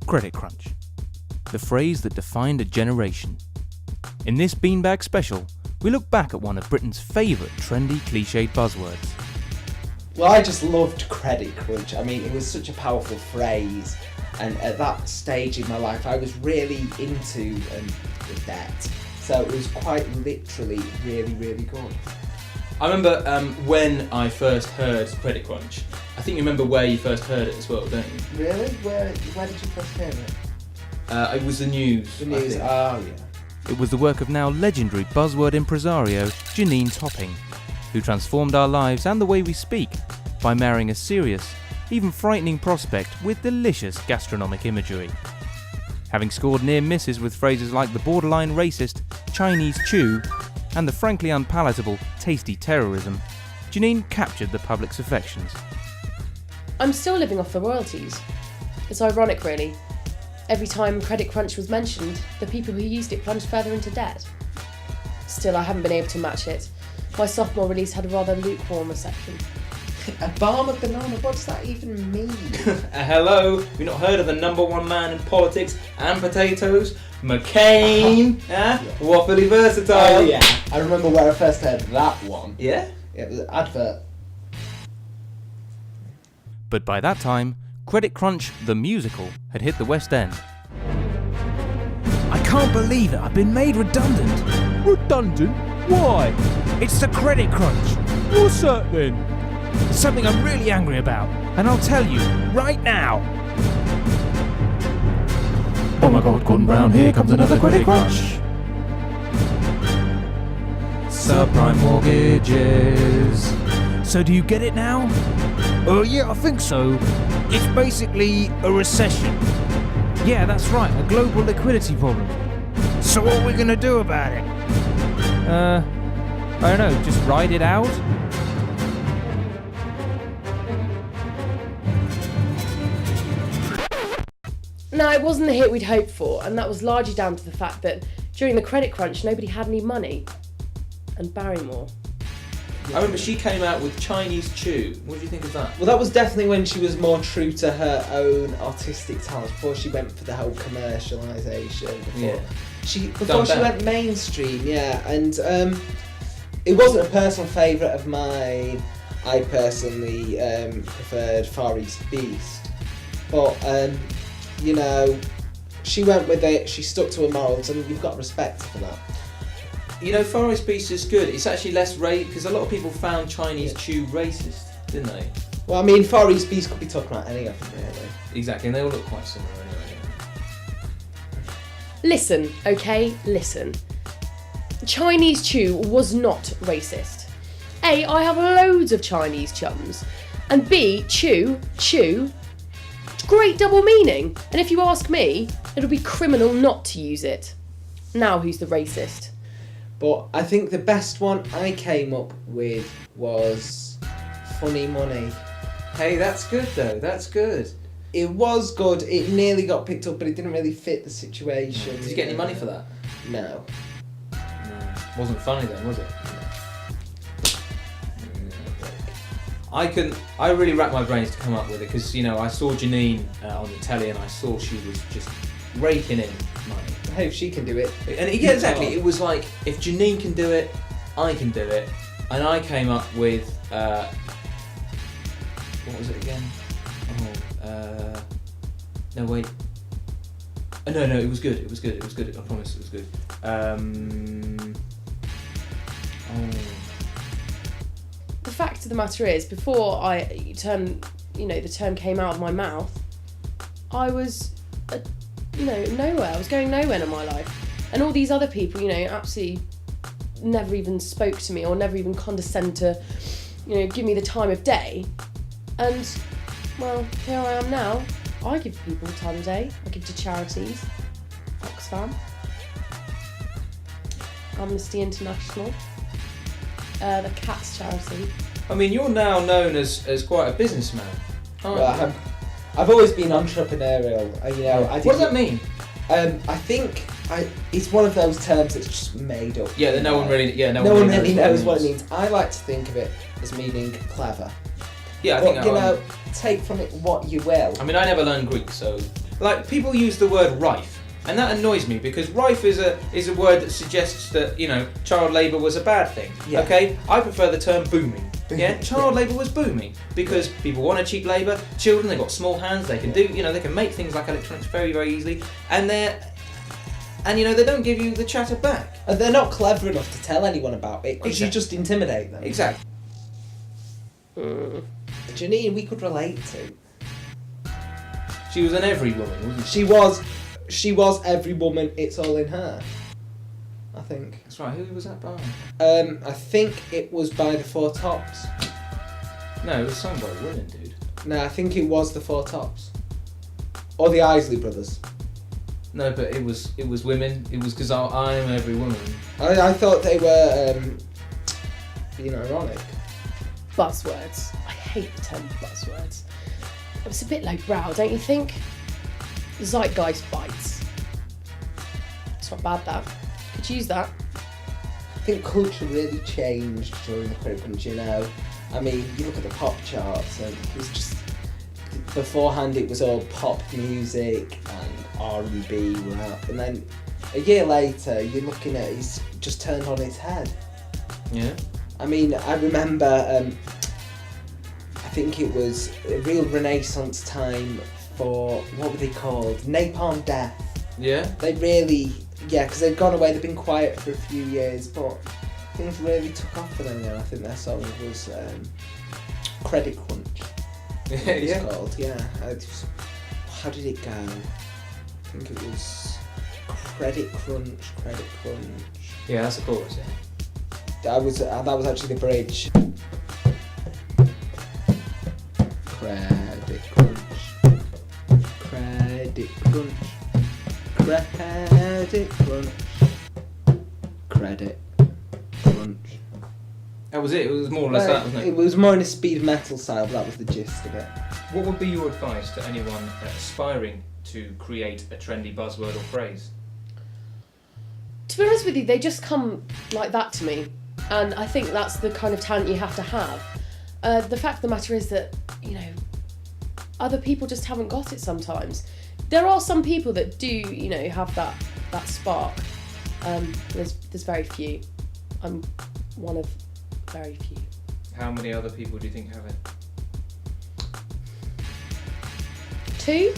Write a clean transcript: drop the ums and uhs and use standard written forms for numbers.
Credit crunch, the phrase that defined a generation. In this Beanbag special, we look back at one of Britain's favourite trendy cliched buzzwords. Well, I just loved credit crunch. I mean, it was such a powerful phrase, and at that stage in my life, I was really into the debt. So it was quite literally really, really good. I remember when I first heard credit crunch. I think you remember where you first heard it as well, don't you? Really? Where did you first hear it? It was the news. The news. Oh yeah. It was the work of now legendary buzzword impresario Janine Topping, who transformed our lives and the way we speak by marrying a serious, even frightening prospect with delicious gastronomic imagery. Having scored near misses with phrases like the borderline racist Chinese chew and the frankly unpalatable tasty terrorism, Janine captured the public's affections. I'm still living off the royalties. It's ironic, really. Every time credit crunch was mentioned, the people who used it plunged further into debt. Still, I haven't been able to match it. My sophomore release had a rather lukewarm reception. A Barmer banana, what does that even mean? Hello, you've not heard of the number one man in politics and potatoes? McCain, waffly versatile. Oh yeah, I remember where I first heard that one. Yeah? Yeah, it was an advert. But by that time, Credit Crunch the musical had hit the West End. I can't believe it, I've been made redundant. Redundant? Why? It's the Credit Crunch. What's that then? It's something I'm really angry about, and I'll tell you right now. Oh my god, Gordon Brown, here comes another Credit Crunch. Subprime mortgages. So do you get it now? Yeah, I think so. It's basically a recession. Yeah, that's right, a global liquidity problem. So what are we gonna do about it? I don't know, just ride it out? No, it wasn't the hit we'd hoped for, and that was largely down to the fact that during the credit crunch, nobody had any money. And Barrymore. I remember she came out with Chinese chew. What do you think of that? Well, that was definitely when she was more true to her own artistic talents, before she went for the whole commercialisation. Before she went mainstream, yeah. And it wasn't a personal favourite of mine. I personally preferred Far East Beast. But, you know, she went with it, she stuck to her morals, and you've got respect for that. You know, Far East Beast is good. It's actually less racist, because a lot of people found Chinese chew racist, didn't they? Well, I mean, Far East Beast could be talking about any of them, really. Exactly, and they all look quite similar anyway. Listen, okay? Listen. Chinese chew was not racist. A, I have loads of Chinese chums. And B, chew, it's great double meaning. And if you ask me, it'll be criminal not to use it. Now who's the racist? But I think the best one I came up with was Funny Money. Hey, that's good though, that's good. It was good, it nearly got picked up, but it didn't really fit the situation. Did you get any money for that? No. Wasn't funny then, was it? I really racked my brains to come up with it, because, you know, I saw Janine on the telly and I saw she was just raking in money. I hope she can do it. And yeah, exactly, it was like, if Janine can do it, I can do it. And I came up with, what was it again? No, wait. No, it was good, I promise it was good. The fact of the matter is, before the term came out of my mouth, I was, nowhere. I was going nowhere in my life. And all these other people, absolutely never even spoke to me or never even condescend to, give me the time of day. And, well, here I am now. I give people the time of day. I give to charities, Oxfam, Amnesty International, the Cats charity. I mean, you're now known as quite a businessman, aren't you? I've always been entrepreneurial. What does that mean? I think it's one of those terms that's just made up. Yeah, that no one really knows what it means. I like to think of it as meaning clever. Yeah, I think take from it what you will. I mean, I never learned Greek, so like people use the word rife, and that annoys me because rife is a word that suggests that child labour was a bad thing. Yeah. Okay, I prefer the term booming. Yeah, child labour was booming because people wanted cheap labour. Children, they got small hands. They can do, they can make things like electronics very, very easily, and they don't give you the chatter back. And they're not clever enough to tell anyone about it because you Exactly. just intimidate them. Exactly. Janine, we could relate to. She was an every woman, wasn't she? She was every woman. It's all in her. I think. That's right. Who was that by? I think it was by the Four Tops. No, it was sung by women, dude. No, I think it was the Four Tops. Or the Isley Brothers. No, but it was women. It was because I'm every woman. I thought they were being ironic. Buzzwords. I hate the term buzzwords. It was a bit lowbrow, don't you think? Zeitgeist bites. It's not bad, that. Could use that. I think culture really changed during the cred crunch, I mean, you look at the pop charts and it was just... Beforehand it was all pop music and R&B rap, and then a year later you're looking at it's just turned on its head. Yeah. I mean, I remember, I think it was a real renaissance time for, what were they called? Napalm Death. Yeah. They really, because they'd gone away, they've been quiet for a few years, but things really took off for them now. I think their song was Credit Crunch. Yeah. Called. How did it go? I think it was Credit Crunch. Yeah, that's the chorus. Yeah. That was actually the bridge. Credit Crunch. Credit Crunch. Credit Crunch. Credit Crunch. That was it. It was more or less that, wasn't It was more in a speed metal style, but that was the gist of it. What would be your advice to anyone aspiring to create a trendy buzzword or phrase? To be honest with you, they just come like that to me. And I think that's the kind of talent you have to have. The fact of the matter is that, other people just haven't got it sometimes. There are some people that do, have that spark. There's very few. I'm one of very few. How many other people do you think have it? 2?